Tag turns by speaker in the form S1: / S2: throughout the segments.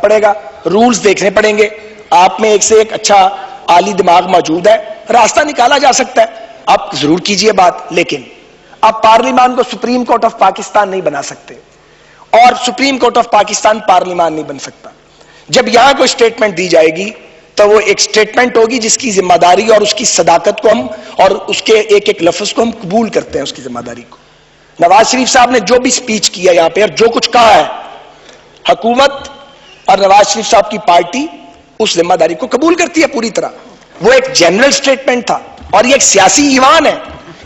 S1: پڑے گا, رولز دیکھنے پڑیں گے. آپ میں ایک سے ایک اچھا عالی دماغ موجود ہے, راستہ نکالا جا سکتا ہے. آپ ضرور کیجئے بات, لیکن آپ پارلیمان کو سپریم کورٹ آف پاکستان نہیں بنا سکتے, اور سپریم کورٹ آف پاکستان پارلیمان نہیں بن سکتا. جب یہاں کوئی سٹیٹمنٹ دی جائے گی تو وہ ایک سٹیٹمنٹ ہوگی جس کی ذمہ داری اور اس کی صداقت کو ہم, اور اس کے ایک ایک لفظ کو ہم قبول کرتے ہیں, اس کی ذمہ داری کو. نواز شریف صاحب نے جو بھی سپیچ کیا یہاں پہ اور جو کچھ کہا ہے, حکومت اور نواز شریف صاحب کی پارٹی اس ذمہ داری کو قبول کرتی ہے پوری طرح. وہ ایک جنرل سٹیٹمنٹ تھا اور یہ ایک سیاسی ایوان ہے.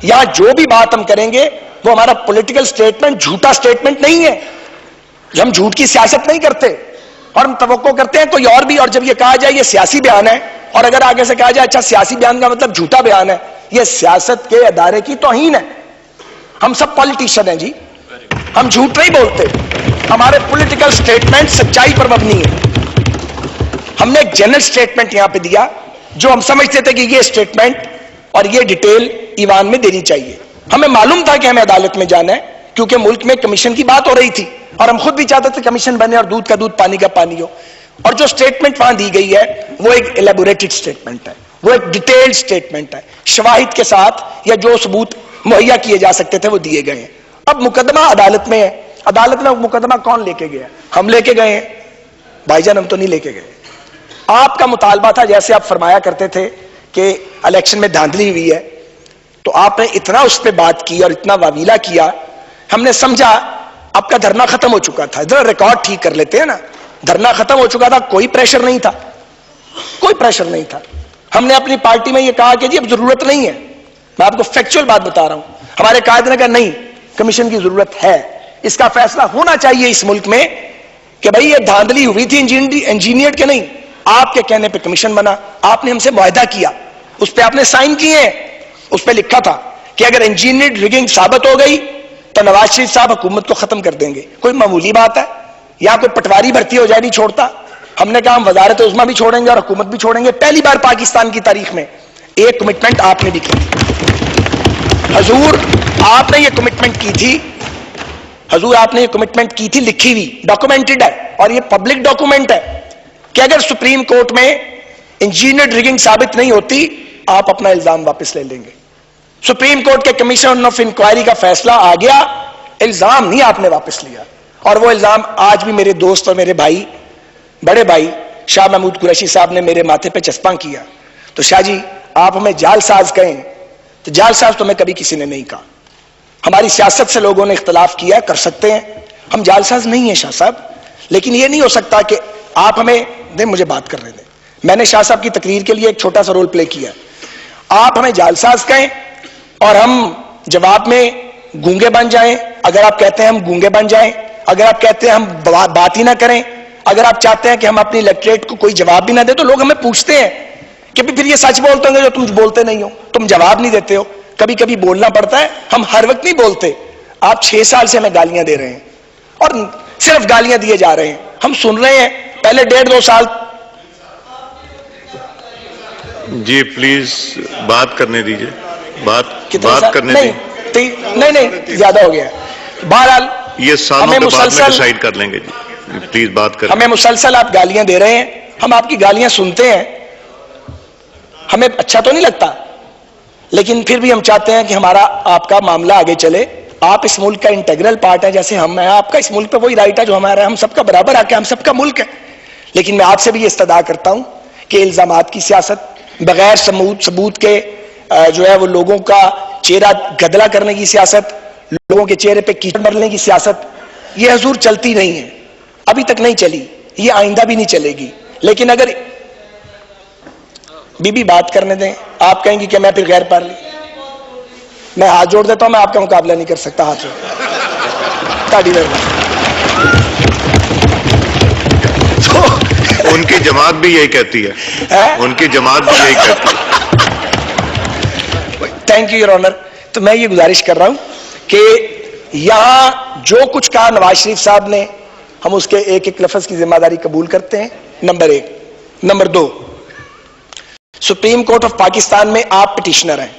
S1: یہاں جو بھی بات ہم کریں گے وہ ہمارا پولیٹیکل سٹیٹمنٹ جھوٹا سٹیٹمنٹ نہیں ہے. ہم جھوٹ کی سیاست نہیں کرتے اور ہم توقع کرتے ہیں کوئی اور بھی, اور جب یہ کہا جائے یہ سیاسی بیان ہے, اور اگر آگے سے کہا جائے اچھا سیاسی بیان کا مطلب جھوٹا بیان ہے, یہ سیاست کے ادارے کی توہین ہے. ہم سب پالیٹیشین ہیں جی, ہم جھوٹ نہیں بولتے, ہمارے پولیٹیکل سٹیٹمنٹ سچائی پر مبنی ہے. ہم نے ایک جنرل سٹیٹمنٹ یہاں پہ دیا جو ہم سمجھتے تھے کہ یہ سٹیٹمنٹ اور یہ ڈیٹیل ایوان میں دینی چاہیے. ہمیں معلوم تھا کہ ہمیں عدالت میں جانا ہے کیونکہ ملک میں کمیشن کی بات ہو رہی تھی, اور ہم خود بھی چاہتے تھے کمیشن بنے اور دودھ کا دودھ پانی کا پانی ہو. اور جو سٹیٹمنٹ وہاں دی گئی ہے وہ ایک ایلیبوریٹڈ سٹیٹمنٹ ہے, وہ ایک ڈیٹیلڈ سٹیٹمنٹ ہے, شواہد کے ساتھ یا جو ثبوت مہیا کیے جا سکتے تھے وہ دیے گئے ہیں. اب مقدمہ عدالت میں ہے, عدالت میں مقدمہ کون لے کے گیا؟ ہم لے کے گئے ہیں بھائی جان, ہم تو نہیں لے کے گئے. آپ کا مطالبہ تھا, جیسے آپ فرمایا کرتے تھے کہ الیکشن میں دھاندلی ہوئی ہے, تو آپ نے اتنا اس پہ بات کی اور اتنا واویلا کیا, ہم نے سمجھا آپ کا دھرنا ختم ہو چکا تھا. ذرا ریکارڈ ٹھیک کر لیتے ہیں نا, دھرنا ختم ہو چکا تھا, کوئی پریشر نہیں تھا, کوئی پریشر نہیں تھا. ہم نے اپنی پارٹی میں یہ کہا کہ جی اب ضرورت نہیں ہے. میں آپ کو فیکچوئل بات بتا رہا ہوں, ہمارے قائد نے کہا نہیں کمیشن کی ضرورت ہے, اس کا فیصلہ ہونا چاہیے اس ملک میں کہ بھئی یہ دھاندلی ہوئی تھی انجینئر کے نہیں, آپ کے کہنے پہ کمیشن بنا. آپ نے ہم سے معاہدہ کیا, اس پہ آپ نے سائن کیے ہیں, اس پہ لکھا تھا کہ اگر انجینئر ریگنگ ثابت ہو گئی تو نواز شریف صاحب حکومت کو ختم کر دیں گے. کوئی معمولی بات ہے, یا کوئی پٹواری بھرتی ہو جائے نہیں چھوڑتا. ہم نے کہا ہم وزارت عظمیٰ بھی چھوڑیں گے اور حکومت بھی چھوڑیں گے. پہلی بار پاکستان کی تاریخ میں ایک کمٹمنٹ آپ نے بھی کی حضور, آپ نے یہ کمٹمنٹ کی تھی حضور, آپ نے یہ کمٹمنٹ کی تھی, لکھی ہوئی ڈاکومنٹڈ ہے, اور یہ پبلک ڈاکومنٹ ہے کہ اگر سپریم کورٹ میں انجینئر ریگنگ ثابت نہیں ہوتی آپ اپنا الزام واپس لے لیں گے. سپریم کورٹ کے کمیشن آف انکوائری کا فیصلہ آ گیا, الزام نہیں آپ نے واپس لیا, اور وہ الزام آج بھی میرے دوست اور میرے بھائی, بڑے بھائی شاہ محمود قریشی صاحب نے میرے ماتھے پہ چسپاں کیا. تو شاہ جی آپ ہمیں جعل ساز کہیں تو جعل ساز تو ہمیں کبھی کسی نے نہیں کہا. ہماری سیاست سے لوگوں نے اختلاف کیا, کر سکتے ہیں, ہم جعل ساز نہیں ہیں شاہ صاحب, لیکن یہ نہیں ہو سکتا کہ آپ ہمیں دیں, مجھے بات کرنے دیں. میں نے شاہ صاحب کی تقریر کے لیے ایک چھوٹا سا رول پلے کیا. آپ ہمیں جعل ساز کہیں اور ہم جواب میں گونگے بن جائیں. اگر آپ کہتے ہیں ہم گونگے بن جائیں, اگر آپ کہتے ہیں ہم بات ہی نہ کریں, اگر آپ چاہتے ہیں کہ ہم اپنی الیکٹریٹ کو کوئی جواب بھی نہ دیں, تو لوگ ہمیں پوچھتے ہیں کہ پھر یہ سچ بولتے ہوں گے جو تم بولتے نہیں ہو, تم جواب نہیں دیتے ہو. کبھی کبھی بولنا پڑتا ہے, ہم ہر وقت نہیں بولتے. آپ 6 سال سے ہمیں گالیاں دے رہے ہیں اور صرف گالیاں دیے جا رہے ہیں, ہم سن رہے ہیں. پہلے 1.5-2 سال
S2: جی پلیز بات کرنے دیجئے, بات کرنے دیجئے.
S1: نہیں زیادہ ہو گیا. بہرحال
S2: یہ سالوں کے بعد میں ڈیسائیڈ کر لیں گے. جی پلیز بات کریں.
S1: ہمیں مسلسل آپ گالیاں دے رہے ہیں, ہم آپ کی گالیاں سنتے ہیں, ہمیں اچھا تو نہیں لگتا, لیکن پھر بھی ہم چاہتے ہیں کہ ہمارا آپ کا معاملہ آگے چلے. آپ اس ملک کا انٹیگرل پارٹ ہے, جیسے ہم ہیں. آپ کا اس ملک پہ وہی رائٹ ہے جو ہمارا ہے, ہم سب کا برابر آ کے ہم سب کا ملک ہے. لیکن میں آپ سے بھی یہ استدعا کرتا ہوں کہ الزامات کی سیاست, بغیر ثبوت کے جو ہے وہ لوگوں کا چہرہ گدلا کرنے کی سیاست, لوگوں کے چہرے پہ کیچڑ ڈالنے کی سیاست, یہ حضور چلتی نہیں ہے, ابھی تک نہیں چلی, یہ آئندہ بھی نہیں چلے گی. لیکن اگر بی بات کرنے دیں, آپ کہیں گی کہ میں پھر غیر پارلی, میں ہاتھ جوڑ دیتا ہوں, میں آپ کا مقابلہ نہیں کر سکتا. ہاتھ جوڑ
S2: ان کی جماعت بھی یہی کہتی ہے, ان کی جماعت بھی یہی کہتی ہے.
S1: Thank you your owner. تو میں یہ گزارش کر رہا ہوں کہ یہاں جو کچھ کہا نواز شریف صاحب نے, ہم اس کے ایک ایک لفظ کی ذمہ داری قبول کرتے ہیں. Number 1. Number 2, supreme court of Pakistan میں آپ پٹیشنر ہیں,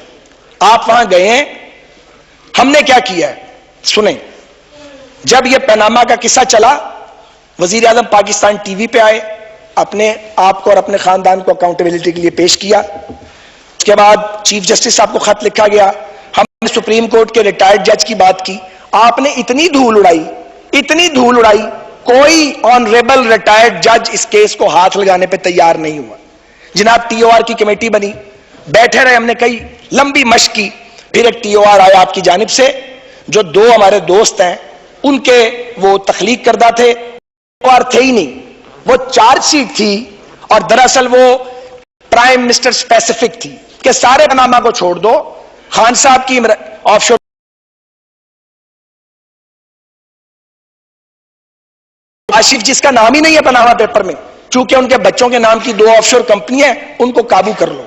S1: آپ وہاں گئے ہیں. ہم نے کیا کیا ہے سنیں. جب یہ پاناما کا قصہ چلا, وزیر اعظم پاکستان ٹی وی پہ آئے, اپنے آپ کو اور اپنے خاندان کو اکاؤنٹیبلٹی کے لیے پیش کیا. اس کے بعد چیف جسٹس صاحب کو خط لکھا گیا, ہم نے سپریم کورٹ کے ریٹائرڈ جج کی بات کی, آپ نے اتنی دھول اڑائی, کوئی آنریبل ریٹائرڈ جج اس کیس کو ہاتھ لگانے پہ تیار نہیں ہوا. جناب ٹی او آر کی کمیٹی بنی, بیٹھے رہے, ہم نے کئی لمبی مشق کی, پھر ایک ٹی او آر آیا آپ کی جانب سے, جو دو ہمارے دوست ہیں ان کے وہ تخلیق کردہ تھے, تھے ہی نہیں, وہ چارج شیٹ تھی, اور دراصل وہ پرائم منسٹر اسپیسیفک تھی کہ سارے پاناما کو چھوڑ دو, خان صاحب کی آف شور آصف جس کا نام ہی نہیں ہے پاناما پیپر میں, چونکہ ان کے بچوں کے نام کی 2 آف شور کمپنی ہیں, ان کو قابو کر لو.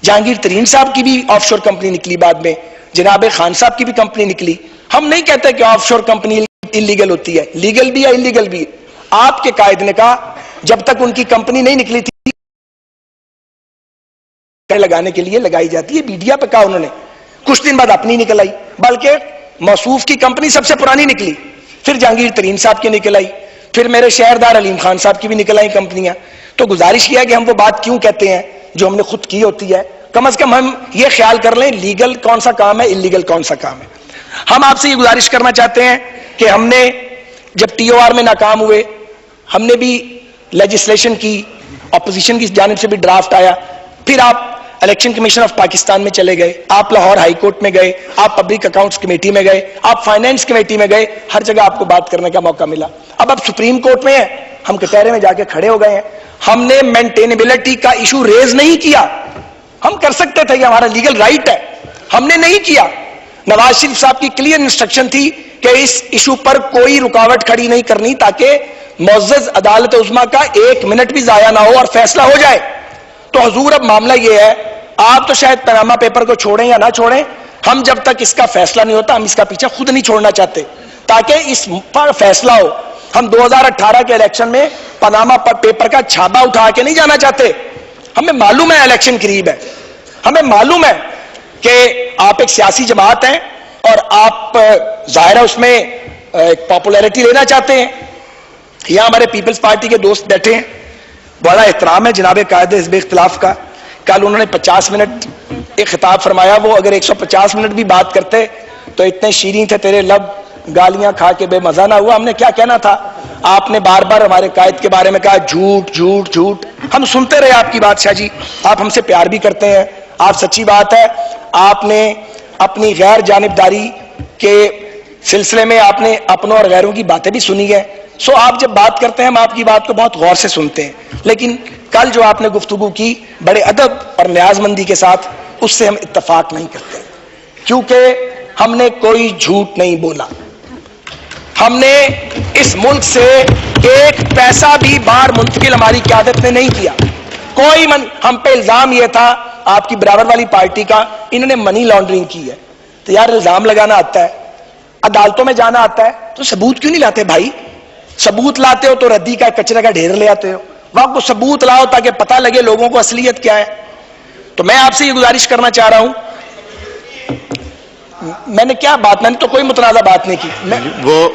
S1: جہانگیر ترین صاحب کی بھی آف شور کمپنی نکلی, بعد میں جناب خان صاحب کی بھی کمپنی نکلی. ہم نہیں کہتے کہ آف شور کمپنی انلیگل ہوتی ہے, لیگل بھی ہے انلیگل بھی. آپ کے قائد نے کہا جب تک ان کی کمپنی نہیں نکلی تھی لگانے کے لیے لگائی جاتی ہے, میڈیا پہ کہا انہوں نے. کچھ دن بعد اپنی نکل آئی, بلکہ موصوف کی کمپنی سب سے پرانی نکلی, پھر جہانگیر ترین صاحب کی نکل آئی, پھر میرے شہردار علیم خان صاحب کی بھی نکل آئی کمپنیاں. تو گزارش کیا کہ ہم وہ بات کیوں کہتے ہیں جو ہم نے خود کی ہوتی ہے, کم از کم ہم یہ خیال کر لیں لیگل کون سا کام ہے, انلیگل کون سا کام ہے. ہم آپ سے یہ گزارش کرنا چاہتے ہیں کہ ہم نے جب ٹی او آر میں ناکام ہوئے, ہم نے بھی لیجسلیشن کی, اپوزیشن کی جانب سے بھی ڈرافٹ آیا, پھر آپ الیکشن کمیشن آف پاکستان میں چلے گئے, آپ لاہور ہائی کورٹ میں گئے, آپ پبلک اکاؤنٹس کمیٹی میں گئے, آپ فائنینس کمیٹی میں گئے, ہر جگہ آپ کو بات کرنے کا موقع ملا. اب آپ سپریم کورٹ میں ہیں, ہم کٹہرے میں جا کے کھڑے ہو گئے ہیں. ہم نے مینٹینیبلٹی کا ایشو ریز نہیں کیا, ہم کر سکتے تھے, یہ ہمارا لیگل رائٹ ہے, ہم نے نہیں کیا. نواز شریف صاحب کی کلیئر انسٹرکشن تھی کہ اس ایشو پر کوئی رکاوٹ کھڑی نہیں کرنی, تاکہ معزز عدالت عظمیٰ کا 1 منٹ بھی ضائع نہ ہو اور فیصلہ ہو جائے. تو حضور اب معاملہ یہ ہے, آپ تو شاید پاناما پیپر کو چھوڑیں یا نہ چھوڑیں, ہم جب تک اس کا فیصلہ نہیں ہوتا ہم اس کا پیچھا خود نہیں چھوڑنا چاہتے, تاکہ اس پر فیصلہ ہو. ہم 2018 کے الیکشن میں پاناما پیپر کا چھابا اٹھا کے نہیں جانا چاہتے. ہمیں معلوم ہے الیکشن قریب ہے, ہمیں معلوم ہے کہ آپ ایک سیاسی جماعت ہیں اور آپ ظاہر ہے اس میں ایک پاپولیرٹی لینا چاہتے ہیں. یہاں ہمارے پیپلز پارٹی کے دوست بیٹھے ہیں, بڑا احترام ہے جناب قائد حزب اختلاف کا. کل انہوں نے 50 منٹ ایک خطاب فرمایا, وہ اگر 150 منٹ بھی بات کرتے تو اتنے شیریں تھے تیرے لب, گالیاں کھا کے بے مزہ نہ ہوا. ہم نے کیا کہنا تھا, آپ نے بار بار ہمارے قائد کے بارے میں کہا جھوٹ جھوٹ جھوٹ, ہم سنتے رہے آپ کی بات. شاہ جی آپ ہم سے پیار بھی کرتے ہیں, آپ سچی بات ہے آپ نے اپنی غیر جانبداری کے سلسلے میں آپ نے اپنوں اور غیروں کی باتیں بھی سنی ہیں. سو آپ جب بات کرتے ہیں ہم آپ کی بات کو بہت غور سے سنتے ہیں, لیکن کل جو آپ نے گفتگو کی بڑے ادب اور نیاز مندی کے ساتھ, اس سے ہم اتفاق نہیں کرتے, کیونکہ ہم نے کوئی جھوٹ نہیں بولا. ہم نے اس ملک سے 1 پیسہ بھی باہر منتقل ہماری قیادت نے نہیں کیا. کوئی ہم پہ الزام یہ تھا آپ کی برابر والی پارٹی کا, انہوں نے منی لانڈرنگ کی ہے. تو یار الزام لگانا آتا ہے, عدالتوں میں جانا آتا ہے, تو ثبوت کیوں نہیں لاتے بھائی؟ ثبوت لاتے ہو تو ردی کا کچرے کا ڈھیر لے آتے ہو, وہاں کو ثبوت لاؤ تاکہ پتہ لگے لوگوں کو اصلیت کیا ہے. تو میں آپ سے یہ گزارش کرنا چاہ رہا ہوں, میں نے کیا بات, میں نے تو کوئی متنازع بات نہیں کی.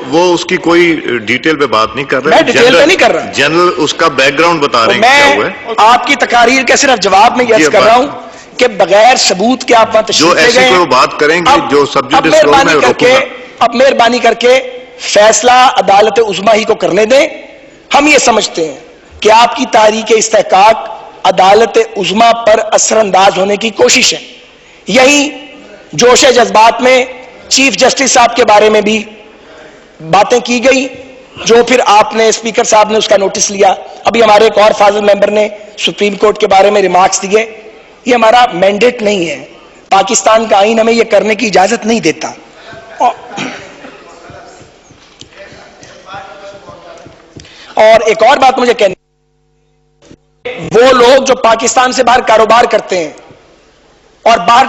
S2: وہ اس کی کوئی ڈیٹیل پہ بات نہیں کر رہے,
S1: میں ڈیٹیل پہ نہیں کر رہا,
S2: جنرل اس کا بیک گراؤنڈ بتا رہے ہیں کیا ہوا ہے.
S1: آپ کی تقاریر کے صرف جواب میں یہ کر رہا ہوں کہ بغیر ثبوت کے آپ وہاں تشریف لے گئے.
S2: جو بات کریں گے جو سبجیکٹ فلور میں روکوں گا.
S1: اب مہربانی کر کے فیصلہ عدالت عظمیٰ ہی کو کرنے دیں. ہم یہ سمجھتے ہیں کہ آپ کی تحریک استحقاق عدالت عظمیٰ پر اثر انداز ہونے کی کوشش ہے. یہی جوش جذبات میں چیف جسٹس صاحب کے بارے میں بھی باتیں کی گئی, جو پھر آپ نے اسپیکر صاحب نے اس کا نوٹس لیا. ابھی ہمارے ایک اور فاضل ممبر نے سپریم کورٹ کے بارے میں ریمارکس دیے. یہ ہمارا مینڈیٹ نہیں ہے, پاکستان کا آئین ہمیں یہ کرنے کی اجازت نہیں دیتا. اور ایک اور بات مجھے کہنی, وہ لوگ جو پاکستان سے باہر کاروبار کرتے ہیں اور باہر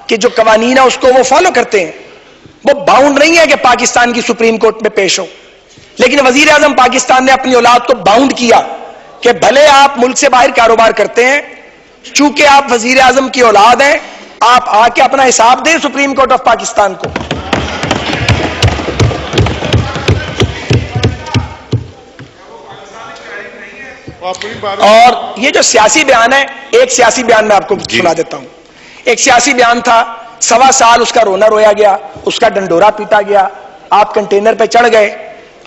S1: کے جو قوانین ہیں اس کو وہ فالو کرتے ہیں, وہ باؤنڈ نہیں ہے کہ پاکستان کی سپریم کورٹ میں پیش ہو. لیکن وزیر اعظم پاکستان نے اپنی اولاد کو باؤنڈ کیا کہ بھلے آپ ملک سے باہر کاروبار کرتے ہیں, چونکہ آپ وزیر اعظم کی اولاد ہیں, آپ آ کے اپنا حساب دیں سپریم کورٹ آف پاکستان کو. اور یہ جو سیاسی بیان ہے، ایک سیاسی بیان میں آپ کو سنا دیتا ہوں. ایک سیاسی بیان تھا، 1.25 سال اس کا رونا رویا گیا، اس کا ڈنڈورا پیٹا گیا، آپ کنٹینر پہ چڑھ گئے،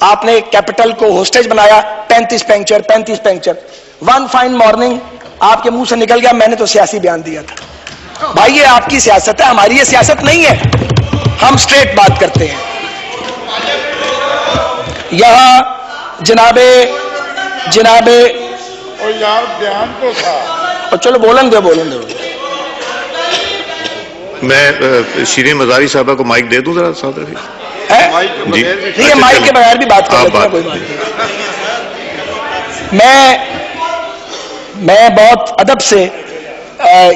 S1: آپ نے کیپٹل کو ہوسٹیج بنایا، 35 پنکچر. ون فائن مارننگ آپ کے منہ سے نکل گیا میں نے تو سیاسی بیان دیا تھا. بھائی یہ آپ کی سیاست ہے، ہماری یہ سیاست نہیں ہے. ہم سٹریٹ بات کرتے ہیں. یہاں جناب
S3: اور یار بیان تو تھا،
S1: چلو بولن دو.
S2: میں شیرین مزاری صاحبہ کو مائک دے دوں ذرا ساتھ رکھیے. جی
S1: نہیں یہ مائک کے بغیر بھی بات کر لیتے ہیں، کوئی بات نہیں. میں بہت ادب سے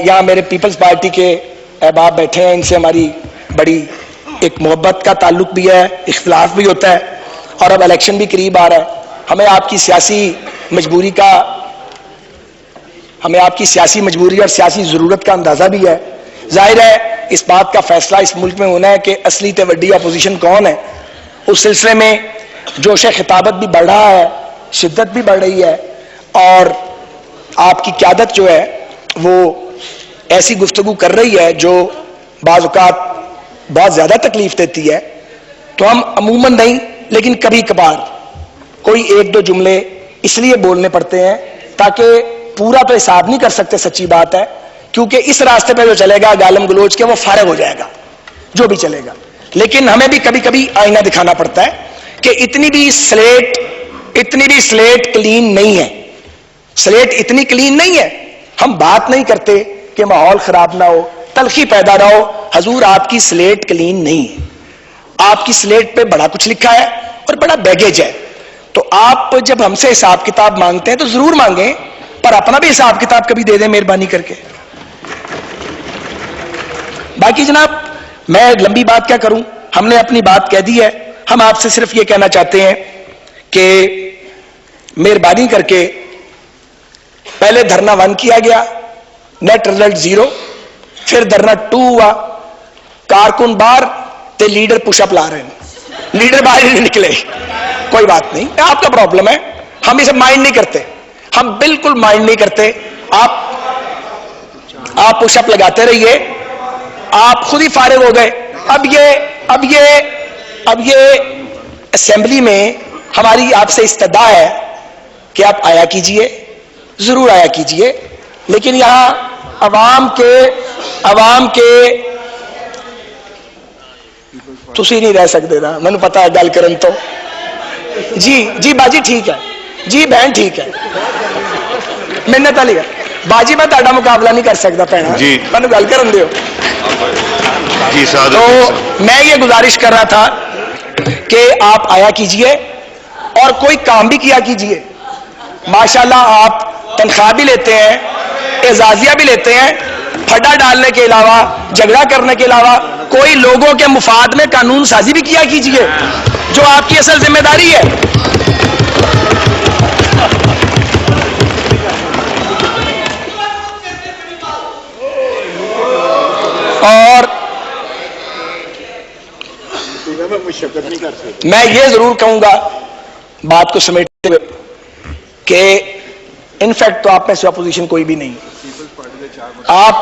S1: یہاں میرے پیپلز پارٹی کے احباب بیٹھے ہیں، ان سے ہماری بڑی ایک محبت کا تعلق بھی ہے، اختلاف بھی ہوتا ہے، اور اب الیکشن بھی قریب آ رہا ہے. ہمیں آپ کی سیاسی مجبوری اور سیاسی ضرورت کا اندازہ بھی ہے. ظاہر ہے اس بات کا فیصلہ اس ملک میں ہونا ہے کہ اصلی تے وڈی اپوزیشن کون ہے. اس سلسلے میں جوش خطابت بھی بڑھ رہا ہے، شدت بھی بڑھ رہی ہے، اور آپ کی قیادت جو ہے وہ ایسی گفتگو کر رہی ہے جو بعض اوقات بہت زیادہ تکلیف دیتی ہے. تو ہم عموماً نہیں لیکن کبھی کبھار کوئی ایک دو جملے اس لیے بولنے پڑتے ہیں تاکہ پورا تو حساب نہیں کر سکتے، سچی بات ہے، کیونکہ اس راستے پہ جو چلے گا گالم گلوچ کے وہ فارغ ہو جائے گا جو بھی چلے گا. لیکن ہمیں بھی کبھی کبھی آئینہ دکھانا پڑتا ہے کہ اتنی بھی سلیٹ کلین نہیں ہے. سلیٹ اتنی کلین نہیں ہے. ہم بات نہیں کرتے کہ ماحول خراب نہ ہو، تلخی پیدا نہ ہو. حضور آپ کی سلیٹ کلین نہیں ہے، آپ کی سلیٹ پہ بڑا کچھ لکھا ہے اور بڑا بیگیج ہے. تو آپ جب ہم سے حساب کتاب مانگتے ہیں تو ضرور مانگیں، پر اپنا بھی حساب کتاب کبھی دے دیں مہربانی کر کے. باقی جناب میں لمبی بات کیا کروں، ہم نے اپنی بات کہہ دی ہے. ہم آپ سے صرف یہ کہنا چاہتے ہیں کہ مہربانی کر کے پہلے دھرنا 1 کیا گیا، نیٹ رزلٹ 0، پھر دھرنا 2 ہوا، کارکن باہر تے لیڈر پش اپ لا رہے ہیں، لیڈر باہر ہی نہیں نکلے. کوئی بات نہیں، آپ کا پرابلم ہے، ہم اسے مائنڈ نہیں کرتے، ہم بالکل مائنڈ نہیں کرتے. آپ پش اپ لگاتے رہیے، آپ خود ہی فارغ ہو گئے. اب یہ اسمبلی میں ہماری آپ سے استدعا ہے کہ آپ آیا کیجئے، ضرور آیا کیجئے، لیکن یہاں عوام کے تسی نہیں رہ سکتے نا، میں نے پتا ہے گل کرن تو. جی باجی ٹھیک ہے، جی بہن ٹھیک ہے، منت والی ہے باجی، میں تہاڈا مقابلہ نہیں کر سکتا بہن،
S2: جی
S1: میں گل کرن دیو.
S2: جی
S1: تو میں یہ گزارش کر رہا تھا کہ آپ آیا کیجئے اور کوئی کام بھی کیا کیجئے. ماشاءاللہ آپ تنخواہ بھی لیتے ہیں، اعزازیہ بھی لیتے ہیں، پھڈا ڈالنے کے علاوہ، جھگڑا کرنے کے علاوہ کوئی لوگوں کے مفاد میں قانون سازی بھی کیا کیجئے، جو آپ کی اصل ذمہ داری ہے. اور میں یہ ضرور کہوں گا بات کو سمیٹتے ہوئے کہ انفیکٹ تو آپ میں سے اپوزیشن کوئی بھی نہیں. آپ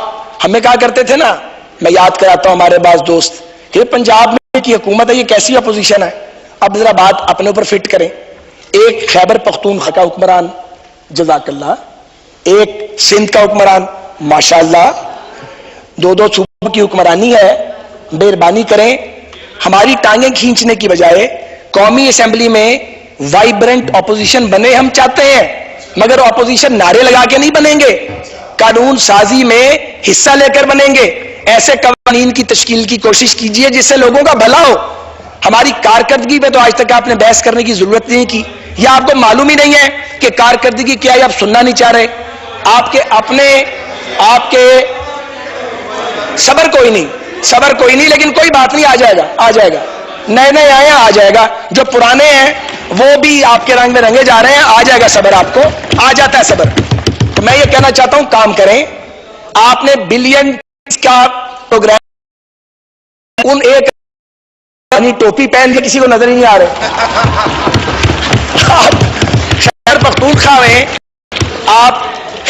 S1: ہمیں کہا کرتے تھے نا، میں یاد کراتا ہوں ہمارے بعض دوست کہ پنجاب میں کی حکومت ہے، یہ کیسی اپوزیشن ہے. اب ذرا بات اپنے اوپر فٹ کریں. ایک خیبر پختونخوا کا حکمران جزاک اللہ، ایک سندھ کا حکمران ماشاءاللہ، 2 صوبوں کی حکمرانی ہے. مہربانی کریں، ہماری ٹانگیں کھینچنے کی بجائے قومی اسمبلی میں وائبرنٹ اپوزیشن بنے. ہم چاہتے ہیں، مگر اپوزیشن نعرے لگا کے نہیں بنیں گے، قانون سازی میں حصہ لے کر بنیں گے. ایسے قوانین کی تشکیل کی کوشش کیجئے جس سے لوگوں کا بھلا ہو. ہماری کارکردگی پہ تو آج تک آپ نے بحث کرنے کی ضرورت نہیں کی، یا آپ کو معلوم ہی نہیں ہے کہ کارکردگی کیا ہے، آپ سننا نہیں چاہ رہے. آپ کے صبر کوئی نہیں، لیکن کوئی بات نہیں، آ جائے گا. نئے آئے ہیں، آ جائے گا. جو پرانے ہیں وہ بھی آپ کے رنگ میں رنگے جا رہے ہیں، آ جائے گا صبر، آپ کو آ جاتا ہے صبر. تو میں یہ کہنا چاہتا ہوں کام کریں. آپ نے بلین کا پروگرام، ان ایک ٹوپی پہن کے کسی کو نظر ہی نہیں آ رہے. آپ خیبر پختونخوا میں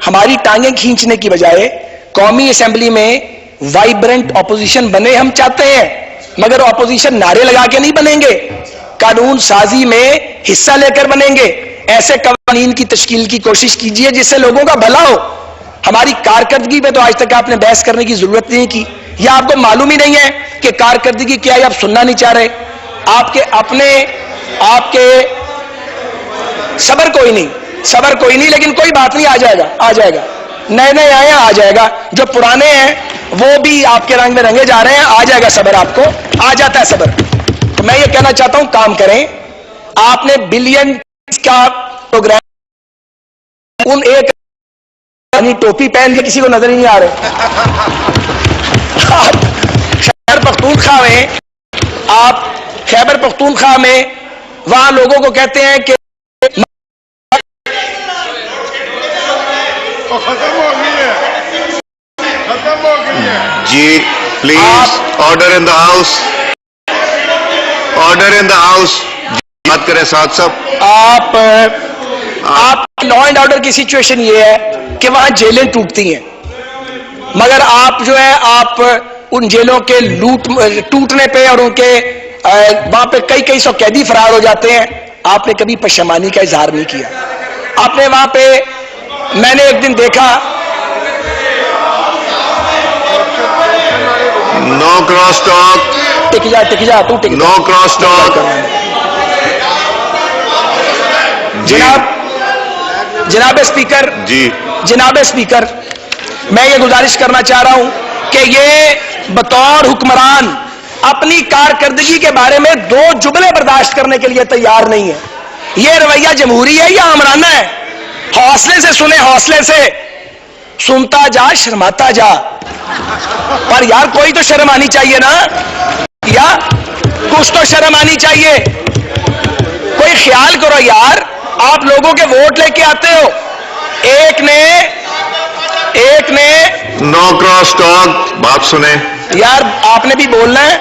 S1: ہماری ٹانگیں کھینچنے کی بجائے قومی اسمبلی میں وائبرنٹ اپوزیشن بنے ہم چاہتے ہیں، مگر اپوزیشن نعرے لگا کے نہیں بنیں گے، قانون سازی میں حصہ لے کر بنیں گے۔ ایسے قوانین کی تشکیل کی کوشش کیجئے جس سے لوگوں کا بھلا ہو۔ ہماری کارکردگی پہ تو آج تک آپ نے بحث کرنے کی ضرورت نہیں کی، یا آپ کو معلوم ہی نہیں ہے کہ کارکردگی کیا ہے، آپ سننا نہیں چاہ رہے۔ آپ کے صبر کوئی نہیں، لیکن کوئی بات نہیں، آ جائے گا، نئے آئے ہیں، آ جائے گا۔ جو پرانے ہیں وہ بھی آپ کے رنگ میں رنگے جا رہے ہیں، آ جائے گا صبر، آپ کو آ جاتا ہے صبر۔ تو میں یہ کہنا چاہتا ہوں کام کریں۔ آپ نے بلین کا پروگرام، ان ایک ٹوپی پہن کے کسی کو نظر ہی نہیں آ رہے۔ آپ خیبر پختونخوا میں وہاں لوگوں کو کہتے ہیں کہ
S3: ختم ہو گئی ہے۔
S2: جی please, order in the house, order in the house. بات کریں ساتھ صاحب۔ آپ
S1: لا اینڈ آرڈر کی سچویشن یہ ہے کہ وہاں جیلیں ٹوٹتی ہیں، مگر آپ جو ہے آپ ان جیلوں کے ٹوٹنے پہ اور ان کے وہاں پہ کئی سو قیدی فرار ہو جاتے ہیں، آپ نے کبھی پشیمانی کا اظہار نہیں کیا۔ آپ نے وہاں پہ، میں نے ایک دن دیکھا،
S2: نو کراس ٹاک،
S1: ٹک جا تو ٹک جا۔
S2: نو کراس ٹاک۔
S1: جناب اسپیکر،
S2: جی
S1: جناب اسپیکر، میں یہ گزارش کرنا چاہ رہا ہوں کہ یہ بطور حکمران اپنی کارکردگی کے بارے میں دو جملے برداشت کرنے کے لیے تیار نہیں ہے۔ یہ رویہ جمہوری ہے یا آمرانہ ہے؟ حوصلے سے سنیں، حوصلے سے سنتا جا، شرماتا جا، پر یار کوئی تو شرم آنی چاہیے نا، یا کچھ تو شرم آنی چاہیے۔ کوئی خیال کرو یار، آپ لوگوں کے ووٹ لے کے آتے ہو، ایک نے
S2: نو کراس ٹاک۔ بات سنیں
S1: یار، آپ نے بھی بولنا ہے،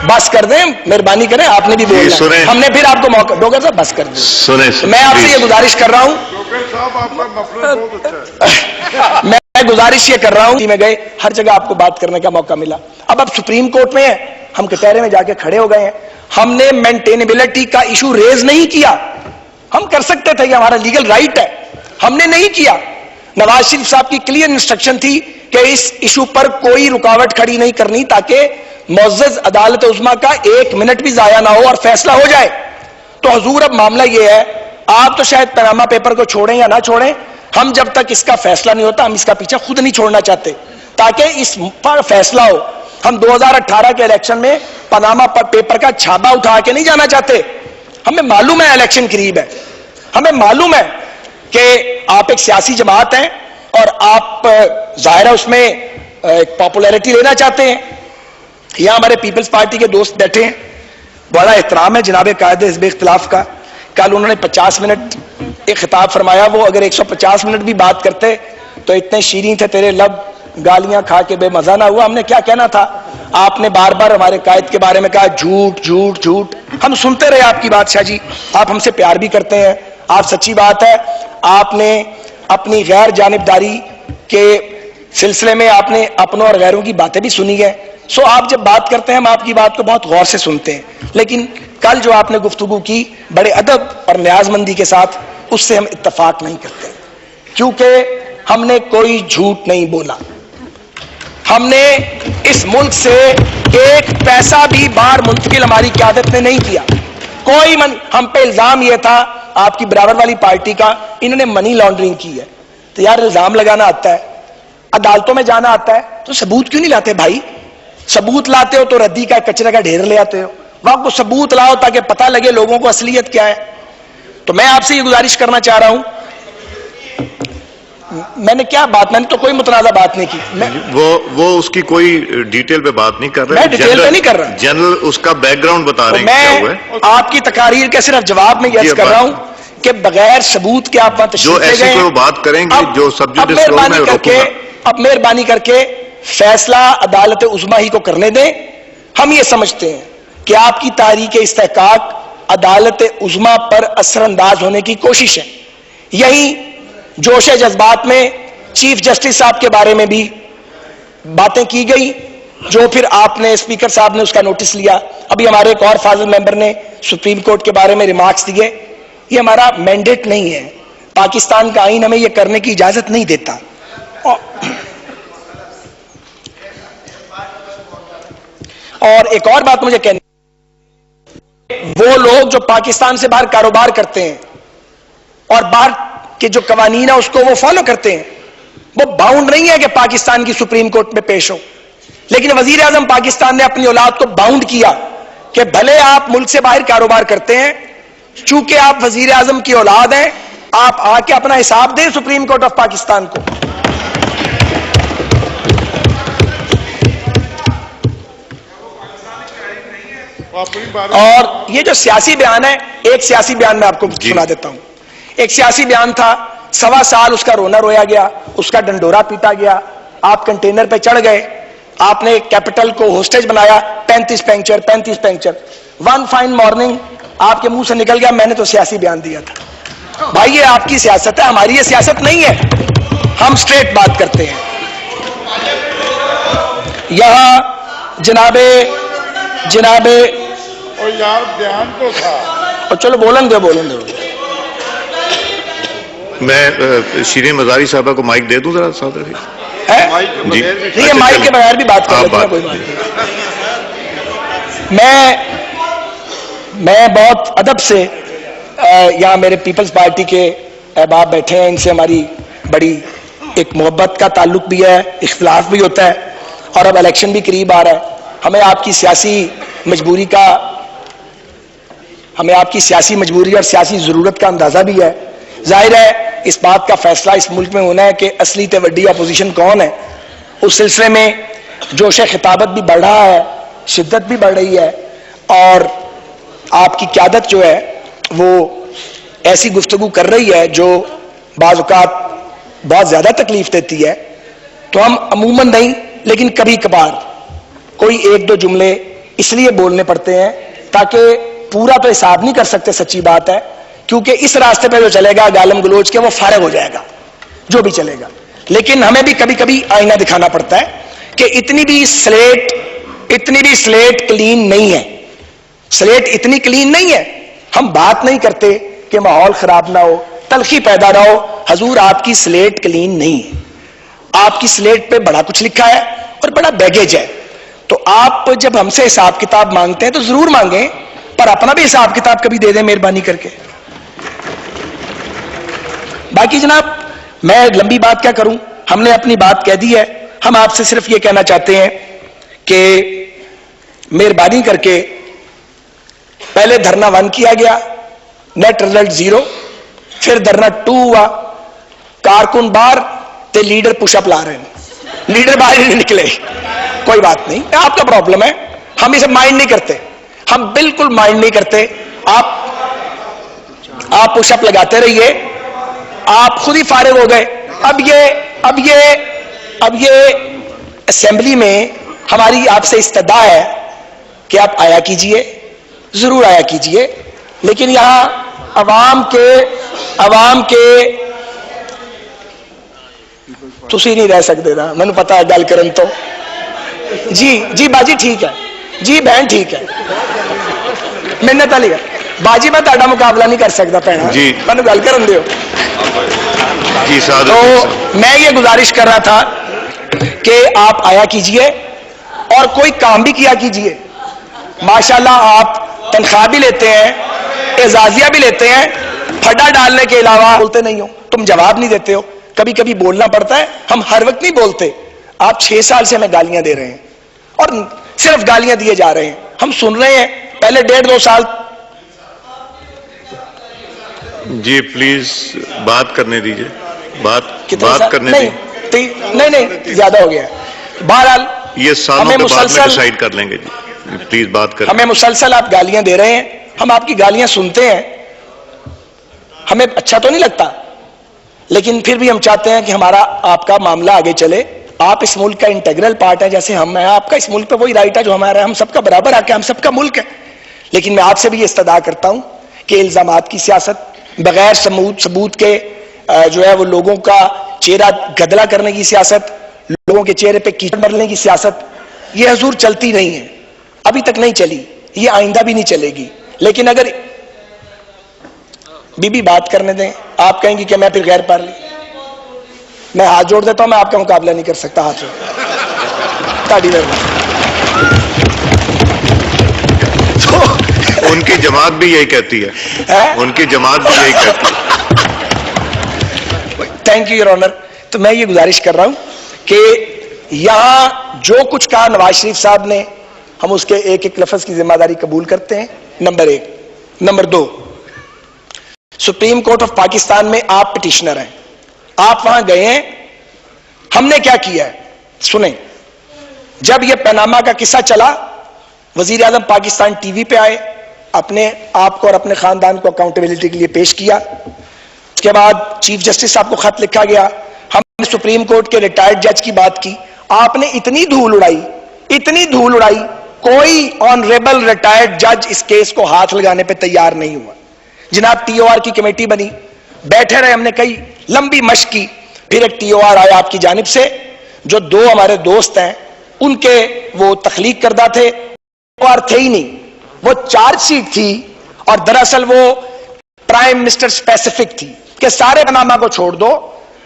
S1: بس کر دیں، مہربانی کریں، آپ نے بھی بولنا ہے، ہم نے پھر آپ کو موقع دو گا، بس کر دیں۔
S2: سنیں،
S1: میں آپ سے یہ گزارش کر رہا ہوں،
S3: صاحب آپ کا مفلس بہت اچھا ہے۔
S1: میں گزارش یہ کر رہا ہوں، میں گئے ہر جگہ آپ کو بات کرنے کا موقع ملا، اب آپ سپریم کورٹ میں ہیں، ہم کٹہرے میں جا کے کھڑے ہو گئے ہیں، ہم نے مینٹینیبلٹی کا ایشو ریز نہیں کیا، ہم کر سکتے تھے، یہ ہمارا لیگل رائٹ ہے، ہم نے نہیں کیا۔ نواز شریف صاحب کی کلیئر انسٹرکشن تھی کہ اس ایشو پر کوئی رکاوٹ کھڑی نہیں کرنی تاکہ معزز عدالت عظمیٰ کا ایک منٹ بھی ضائع نہ ہو اور فیصلہ ہو جائے۔ تو حضور اب معاملہ یہ ہے، آپ تو شاید پاناما پیپر کو چھوڑیں یا نہ چھوڑیں، ہم جب تک اس کا فیصلہ نہیں ہوتا ہم اس کا پیچھا خود نہیں چھوڑنا چاہتے تاکہ اس پر فیصلہ ہو۔ ہم 2018 کے الیکشن میں پاناما پیپر کا چھاپا اٹھا کے نہیں جانا چاہتے، ہمیں معلوم ہے الیکشن قریب ہے، ہمیں معلوم ہے کہ آپ ایک سیاسی جماعت ہیں اور آپ ظاہر ہے اس میں ایک پاپولیرٹی لینا چاہتے ہیں۔ یہاں ہمارے پیپلز پارٹی کے دوست بیٹھے ہیں، بڑا احترام ہے جناب قائد حزب اختلاف کا، کل انہوں نے 50 منٹ ایک خطاب فرمایا، وہ اگر 150 منٹ بھی بات کرتے تو اتنے شیریں تھے تیرے لب، گالیاں کھا کے بے مزہ نہ ہوا۔ ہم نے کیا کہنا تھا؟ آپ نے بار بار ہمارے قائد کے بارے میں کہا جھوٹ جھوٹ جھوٹ، ہم سنتے رہے آپ کی بات شاہ جی، آپ ہم سے پیار بھی کرتے ہیں، آپ سچی بات ہے، آپ نے اپنی غیر جانبداری کے سلسلے میں آپ نے اپنوں اور غیروں کی باتیں بھی سنی ہے، سو آپ جب بات کرتے ہیں ہم آپ کی بات کو بہت غور سے سنتے ہیں، لیکن کل جو آپ نے گفتگو کی بڑے ادب اور نیاز مندی کے ساتھ، اس سے ہم اتفاق نہیں کرتے، کیونکہ ہم نے کوئی جھوٹ نہیں بولا، ہم نے اس ملک سے ایک پیسہ بھی باہر منتقل ہماری قیادت نے نہیں کیا، کوئی ہم پہ الزام یہ تھا آپ کی برابر والی پارٹی کا، انہوں نے منی لانڈرنگ کی ہے، تو یار الزام لگانا آتا ہے، عدالتوں میں جانا آتا ہے، تو ثبوت کیوں نہیں لاتے بھائی؟ ثبوت لاتے ہو تو ردی کا کچرے کا ڈھیر لے آتے ہو، وہاں کو ثبوت لاؤ تاکہ پتہ لگے لوگوں کو اصلیت کیا ہے۔ تو میں آپ سے یہ گزارش کرنا چاہ رہا ہوں، میں نے کیا بات، میں نے تو کوئی متنازع بات نہیں کی،
S2: وہ اس کی کوئی ڈیٹیل پہ بات نہیں کر رہے،
S1: میں ڈیٹیل پہ نہیں کر رہا،
S2: جنرل اس کا بیک گراؤنڈ بتا رہے ہیں کیا ہوا ہے۔
S1: میں آپ کی تقاریر کے صرف جواب میں یہ کر رہا ہوں کہ بغیر ثبوت کے آپ وہاں تشریف لے گئے،
S2: جو ایسی کوئی بات کریں گے جو سبجیکٹ فلور میں روکوں گا۔
S1: اب مہربانی کر کے فیصلہ عدالت عظمیٰ ہی کو کرنے دیں، ہم یہ سمجھتے ہیں کہ آپ کی تحریک استحقاق عدالت عظمیٰ پر اثر انداز ہونے کی کوشش ہے، یہی جوش جذبات میں چیف جسٹس صاحب کے بارے میں بھی باتیں کی گئی، جو پھر آپ نے اسپیکر صاحب نے اس کا نوٹس لیا. ابھی ہمارے ایک اور فاضل ممبر نے سپریم کورٹ کے بارے میں ریمارکس دیے. یہ ہمارا مینڈیٹ نہیں ہے، پاکستان کا آئین ہمیں یہ کرنے کی اجازت نہیں دیتا. اور ایک اور بات مجھے کہنی، وہ لوگ جو پاکستان سے باہر کاروبار کرتے ہیں اور باہر کے جو قوانین ہیں اس کو وہ فالو کرتے ہیں، وہ باؤنڈ نہیں ہے کہ پاکستان کی سپریم کورٹ میں پیش ہو. لیکن وزیر اعظم پاکستان نے اپنی اولاد کو باؤنڈ کیا کہ بھلے آپ ملک سے باہر کاروبار کرتے ہیں، چونکہ آپ وزیر اعظم کی اولاد ہیں، آپ آ کے اپنا حساب دیں سپریم کورٹ آف پاکستان کو. اور یہ جو سیاسی بیان ہے، ایک سیاسی بیان میں آپ کو سنا دیتا ہوں. ایک سیاسی بیان تھا، 1.25 سال اس کا رونا رویا گیا، اس کا ڈنڈورا پیٹا گیا. آپ کنٹینر پہ چڑھ گئے، آپ نے کیپٹل کو ہوسٹیج بنایا، 35 پنکچر. ون فائن مارننگ آپ کے منہ سے نکل گیا، میں نے تو سیاسی بیان دیا تھا. بھائی یہ آپ کی سیاست ہے، ہماری یہ سیاست نہیں ہے. ہم سٹریٹ بات کرتے ہیں. یہاں جناب
S3: اور یار بیان تو تھا،
S1: چلو بولن دو.
S2: میں شیرین مزاری صاحبہ کو مائک دے دوں ذرا ساتھ رکھیے. جی
S1: نہیں، یہ مائک کے بغیر بھی بات کر لیتے ہیں، کوئی بات نہیں. میں بہت ادب سے یہاں میرے پیپلز پارٹی کے احباب بیٹھے ہیں، ان سے ہماری بڑی ایک محبت کا تعلق بھی ہے، اختلاف بھی ہوتا ہے، اور اب الیکشن بھی قریب آ رہا ہے. ہمیں آپ کی سیاسی مجبوری اور سیاسی ضرورت کا اندازہ بھی ہے. ظاہر ہے اس بات کا فیصلہ اس ملک میں ہونا ہے کہ اصلی تے وڈی اپوزیشن کون ہے. اس سلسلے میں جوش خطابت بھی بڑھ رہا ہے، شدت بھی بڑھ رہی ہے، اور آپ کی قیادت جو ہے وہ ایسی گفتگو کر رہی ہے جو بعض اوقات بہت زیادہ تکلیف دیتی ہے. تو ہم عموماً نہیں، لیکن کبھی کبھار کوئی ایک دو جملے اس لیے بولنے پڑتے ہیں تاکہ پورا تو حساب نہیں کر سکتے، سچی بات ہے، کیونکہ اس راستے پہ جو چلے گا گالم گلوچ کے وہ فارغ ہو جائے گا جو بھی چلے گا. لیکن ہمیں بھی کبھی کبھی آئینہ دکھانا پڑتا ہے کہ اتنی بھی سلیٹ کلین نہیں ہے. سلیٹ اتنی کلین نہیں ہے. ہم بات نہیں کرتے کہ ماحول خراب نہ ہو، تلخی پیدا نہ ہو. حضور آپ کی سلیٹ کلین نہیں ہے، آپ کی سلیٹ پہ بڑا کچھ لکھا ہے اور بڑا بیگیج ہے. تو آپ جب ہم سے حساب کتاب مانگتے ہیں تو ضرور مانگیں، پر اپنا بھی حساب کتاب کبھی دے دیں مہربانی کر کے. باقی جناب میں لمبی بات کیا کروں، ہم نے اپنی بات کہہ دی ہے. ہم آپ سے صرف یہ کہنا چاہتے ہیں کہ مہربانی کر کے پہلے دھرنا 1 کیا گیا، نیٹ رزلٹ 0، پھر دھرنا 2 ہوا، کارکن باہر تے لیڈر پش اپ لا رہے ہیں، لیڈر باہر ہی نہیں نکلے. کوئی بات نہیں، آپ کا پرابلم ہے، ہم اسے مائنڈ نہیں کرتے، ہم بالکل مائنڈ نہیں کرتے. آپ پش اپ لگاتے رہیے، آپ خود ہی فارغ ہو گئے. اب یہ اسمبلی میں ہماری آپ سے استدعا ہے کہ آپ آیا کیجئے، ضرور آیا کیجئے. لیکن یہاں عوام کے تسی نہیں رہ سکتے نا، میں نے پتا ہے گل کرن تو. جی باجی ٹھیک ہے، جی بہن ٹھیک ہے، منت والی ہے باجی، میں تہاڈا مقابلہ نہیں کر سکتا بہن،
S2: جی
S1: میں گل کرن دیو. تو میں یہ گزارش کر رہا تھا کہ آپ آیا کیجئے اور کوئی کام بھی کیا کیجئے. ماشاءاللہ آپ تنخواہ بھی لیتے ہیں، اعزازیہ بھی لیتے ہیں، پھڈا ڈالنے کے علاوہ بولتے نہیں ہو، تم جواب نہیں دیتے ہو. کبھی کبھی بولنا پڑتا ہے، ہم ہر وقت نہیں بولتے. آپ 6 سال سے ہمیں گالیاں دے رہے ہیں اور صرف گالیاں دیے جا رہے ہیں، ہم سن رہے ہیں. پہلے 1.5-2 سال.
S2: جی پلیز بات کرنے دیجئے، بات کرنے دیجئے.
S1: نہیں زیادہ ہو گیا. بہرحال
S2: یہ سالوں کے بعد میں ڈیسائیڈ کر لیں گے. جی پلیز بات کریں.
S1: ہمیں مسلسل آپ گالیاں دے رہے ہیں، ہم آپ کی گالیاں سنتے ہیں، ہمیں اچھا تو نہیں لگتا، لیکن پھر بھی ہم چاہتے ہیں کہ ہمارا آپ کا معاملہ آگے چلے. آپ اس ملک کا انٹیگرل پارٹ ہے جیسے ہم ہیں، آپ کا اس ملک پہ وہی رائٹ ہے جو ہمارا ہے، ہم سب کا برابر حق ہے، ہم سب کا ملک ہے. لیکن میں آپ سے بھی یہ استدعا کرتا ہوں کہ الزامات کی سیاست بغیر ثبوت کے جو ہے وہ لوگوں کا چہرہ گدلا کرنے کی سیاست، لوگوں کے چہرے پہ کیچڑ ڈالنے کی سیاست، یہ حضور چلتی نہیں ہے، ابھی تک نہیں چلی، یہ آئندہ بھی نہیں چلے گی. لیکن اگر بی بات کرنے دیں، آپ کہیں گی کہ میں پھر غیر پارلی، میں ہاتھ جوڑ دیتا ہوں، میں آپ کا مقابلہ نہیں کر سکتا. ہاتھ جوڑ تاڑی
S2: ان کی جماعت بھی یہی کہتی ہے، ان کی جماعت بھی یہی کہتی ہے.
S1: Thank you your owner. تو میں یہ گزارش کر رہا ہوں کہ یہاں جو کچھ کہا نواز شریف صاحب نے، ہم اس کے ایک ایک لفظ کی ذمہ داری قبول کرتے ہیں. Number 1. Number 2، supreme court of Pakistan میں آپ پٹیشنر ہیں، آپ وہاں گئے ہیں. ہم نے کیا کیا ہے سنیں. جب یہ پیناما کا قصہ چلا، وزیر اعظم پاکستان ٹی وی پہ آئے، اپنے آپ کو اور اپنے خاندان کو اکاؤنٹیبلٹی کے لیے پیش کیا. اس کے بعد چیف جسٹس صاحب کو خط لکھا گیا. ہم نے سپریم کورٹ کے ریٹائرڈ جج کی بات کی. آپ نے اتنی دھول اڑائی، کوئی آنریبل ریٹائرڈ جج اس کیس کو ہاتھ لگانے پہ تیار نہیں ہوا. جناب ٹی او آر کی کمیٹی بنی، بیٹھے رہے، ہم نے کئی لمبی مشق کی. پھر ایک ٹی او آر آیا آپ کی جانب سے، جو 2 ہمارے دوست ہیں ان کے وہ تخلیق کردہ تھے، تھے ہی نہیں، وہ چارج شیٹ تھی، اور دراصل وہ پرائم منسٹر اسپیسیفک تھی کہ سارے پاناما کو چھوڑ دو،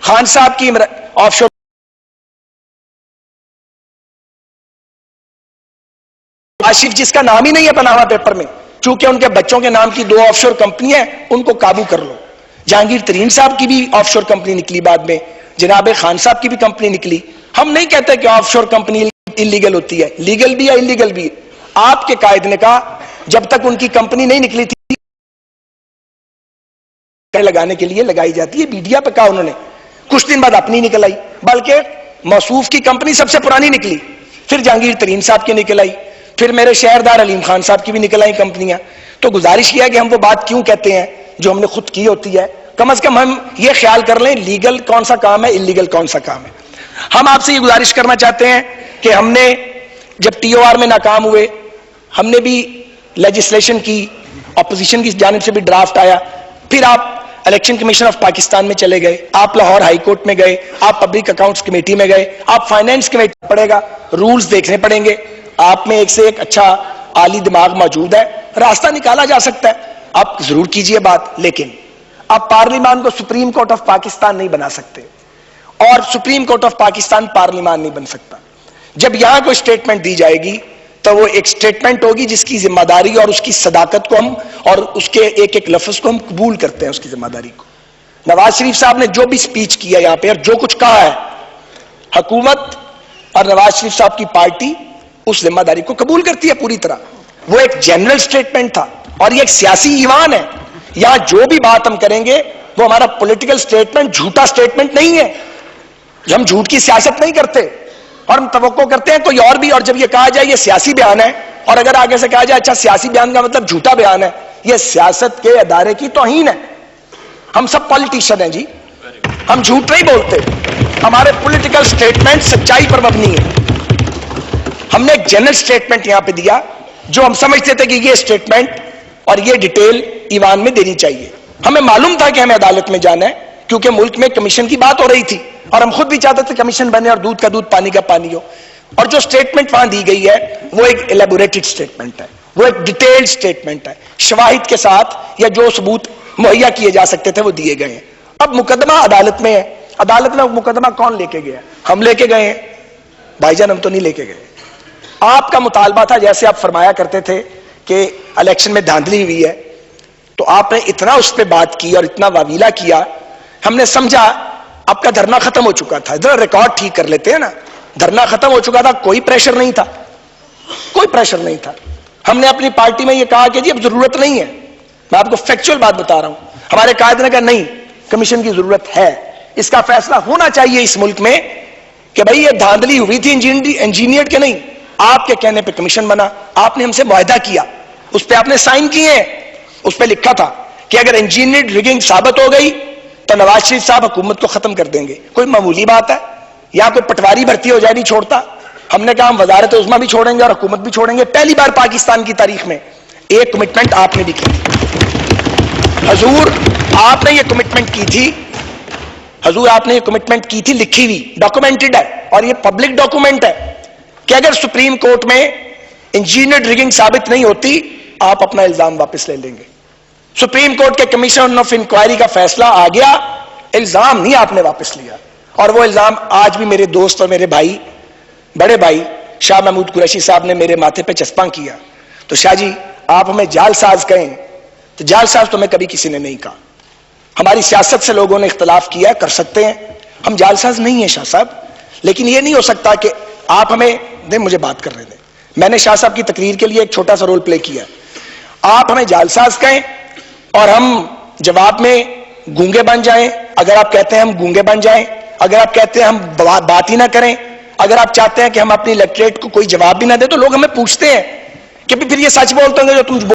S1: خان صاحب کی آف شور آشف جس کا نام ہی نہیں ہے پاناما پیپر میں، چونکہ ان کے بچوں کے نام کی 2 آف شور کمپنی ہیں، ان کو قابو کر لو. جہانگیر ترین صاحب کی بھی آف شور کمپنی نکلی، بعد میں جناب خان صاحب کی بھی کمپنی نکلی. ہم نہیں کہتے کہ آف شور کمپنی انلیگل ہوتی ہے، لیگل بھی ہے انلیگل بھی. آپ کے قائد نے کہا جب تک ان کی کمپنی نہیں نکلی تھی لگانے کے لیے لگائی جاتی ہے. میڈیا پہ کہا انہوں نے، کچھ دن بعد اپنی نکل آئی، بلکہ موصوف کی کمپنی سب سے پرانی نکلی، پھر جہانگیر ترین صاحب کی نکل آئی، پھر میرے شہردار علیم خان صاحب کی بھی نکل آئی کمپنیاں. تو گزارش کیا کہ ہم وہ بات کیوں کہتے ہیں جو ہم نے خود کی ہوتی ہے. کم از کم ہم یہ خیال کر لیں لیگل کون سا کام ہے، انلیگل کون سا کام ہے. ہم آپ سے یہ گزارش کرنا چاہتے ہیں کہ ہم نے جب ٹی او آر میں ناکام ہوئے، ہم نے بھی لیجسلیشن کی، اپوزیشن کی جانب سے بھی ڈرافٹ آیا. پھر آپ الیکشن کمیشن آف پاکستان میں چلے گئے، آپ لاہور ہائی کورٹ میں گئے، آپ پبلک اکاؤنٹس کمیٹی میں گئے، آپ فائنینس کمیٹی پڑے گا، رولز دیکھنے پڑیں گے. آپ میں ایک سے ایک اچھا عالی دماغ موجود ہے، راستہ نکالا جا سکتا ہے. آپ ضرور کیجئے بات، لیکن آپ پارلیمان کو سپریم کورٹ آف پاکستان نہیں بنا سکتے، اور سپریم کورٹ آف پاکستان پارلیمان نہیں بن سکتا. جب یہاں کوئی سٹیٹمنٹ دی جائے گی تو وہ ایک سٹیٹمنٹ ہوگی جس کی ذمہ داری اور اس کی صداقت کو ہم، اور اس کے ایک ایک لفظ کو ہم قبول کرتے ہیں، اس کی ذمہ داری کو. نواز شریف صاحب نے جو بھی سپیچ کیا یہاں پہ اور جو کچھ کہا ہے، حکومت اور نواز شریف صاحب کی پارٹی اس ذمہ داری کو قبول کرتی ہے پوری طرح. وہ ایک جنرل سٹیٹمنٹ تھا، اور یہ ایک سیاسی ایوان ہے. یہاں جو بھی بات ہم کریں گے وہ ہمارا پولیٹیکل سٹیٹمنٹ جھوٹا سٹیٹمنٹ نہیں ہے. ہم جھوٹ کی سیاست نہیں کرتے، اور ہم توقع کرتے ہیں کوئی اور بھی. اور جب یہ کہا جائے یہ سیاسی بیان ہے، اور اگر آگے سے کہا جائے اچھا سیاسی بیان کا مطلب جھوٹا بیان ہے، یہ سیاست کے ادارے کی توہین ہے. ہم سب پالیٹیشین ہیں جی، ہم جھوٹ نہیں بولتے، ہمارے پولیٹیکل سٹیٹمنٹ سچائی پر مبنی ہے. ہم نے ایک جنرل سٹیٹمنٹ یہاں پہ دیا جو ہم سمجھتے تھے کہ یہ سٹیٹمنٹ اور یہ ڈیٹیل ایوان میں دینی چاہیے. ہمیں معلوم تھا کہ ہمیں عدالت میں جانا ہے، کیونکہ ملک میں کمیشن کی بات ہو رہی تھی، اور ہم خود بھی چاہتے تھے کمیشن بنے اور دودھ کا دودھ پانی کا پانی ہو. اور جو سٹیٹمنٹ وہاں دی گئی ہے وہ ایک ایلیبوریٹڈ سٹیٹمنٹ ہے، وہ ایک ڈیٹیلڈ سٹیٹمنٹ ہے، شواہد کے ساتھ، یا جو ثبوت مہیا کیے جا سکتے تھے وہ دیے گئے ہیں. اب مقدمہ عدالت میں ہے. عدالت میں مقدمہ کون لے کے گیا؟ ہم لے کے گئے ہیں بھائی جان، ہم تو نہیں لے کے گئے. آپ کا مطالبہ تھا، جیسے آپ فرمایا کرتے تھے کہ الیکشن میں دھاندلی ہوئی ہے، تو آپ نے اتنا اس پہ بات کی اور اتنا واویلا کیا، ہم نے سمجھا آپ کا دھرنا ختم ہو چکا تھا. ذرا ریکارڈ ٹھیک کر لیتے ہیں نا. دھرنا ختم ہو چکا تھا، کوئی پریشر نہیں تھا، کوئی پریشر نہیں تھا. ہم نے اپنی پارٹی میں یہ کہا کہ جی اب ضرورت نہیں ہے. میں آپ کو فیکچوئل بات بتا رہا ہوں. ہمارے قائد نے کہا نہیں، کمیشن کی ضرورت ہے، اس کا فیصلہ ہونا چاہیے اس ملک میں کہ بھائی یہ دھاندلی ہوئی تھی انجینئرڈ کے نہیں. آپ کے کہنے پہ کمیشن بنا، آپ نے ہم سے معاہدہ کیا، اس پہ آپ نے سائن کیے ہیں. اس پہ لکھا تھا کہ اگر انجینئرڈ ریگنگ ثابت ہو گئی تو نواز شریف صاحب حکومت کو ختم کر دیں گے. کوئی معمولی بات ہے؟ یا کوئی پٹواری بھرتی ہو جائے نہیں چھوڑتا. ہم نے کہا ہم وزارت عظمیٰ بھی چھوڑیں گے اور حکومت بھی چھوڑیں گے. پہلی بار پاکستان کی تاریخ میں ایک کمٹمنٹ آپ نے بھی کی. حضور آپ نے یہ کمٹمنٹ کی تھی، حضور آپ نے یہ کمٹمنٹ کی تھی، لکھی ہوئی، ڈاکومنٹڈ ہے، اور یہ پبلک ڈاکومنٹ ہے کہ اگر سپریم کورٹ میں انجینئرڈ ریگنگ ثابت نہیں ہوتی آپ اپنا الزام واپس لے لیں گے. سپریم کورٹ کے کمیشن آف انکوائری کا فیصلہ آ گیا، الزام نہیں آپ نے واپس لیا، اور وہ الزام آج بھی میرے دوست اور میرے بھائی، بڑے بھائی شاہ محمود قریشی صاحب نے میرے ماتھے پہ چسپاں کیا. تو شاہ جی آپ ہمیں جعل ساز کہیں تو جعل ساز تو ہمیں کبھی کسی نے نہیں کہا. ہماری سیاست سے لوگوں نے اختلاف کیا، کر سکتے ہیں، ہم جعل ساز نہیں ہیں شاہ صاحب، لیکن یہ نہیں ہو سکتا کہ آپ ہمیں دیں، مجھے بات کرنے دیں. میں نے شاہ صاحب کی تقریر کے لیے ایک چھوٹا سا رول پلے کیا. آپ ہمیں جعل ساز کہیں اور ہم جواب میں گونگے بن جائیں. اگر آپ کہتے ہیں ہم گونگے بن جائیں، اگر آپ کہتے ہیں ہم بات ہی نہ کریں، اگر آپ چاہتے ہیں کہ ہم اپنی الیکٹریٹ کو کوئی جواب بھی نہ دیں، تو لوگ ہمیں پوچھتے ہیں کہ پھر یہ سچ بولتے ہوں گے جو تم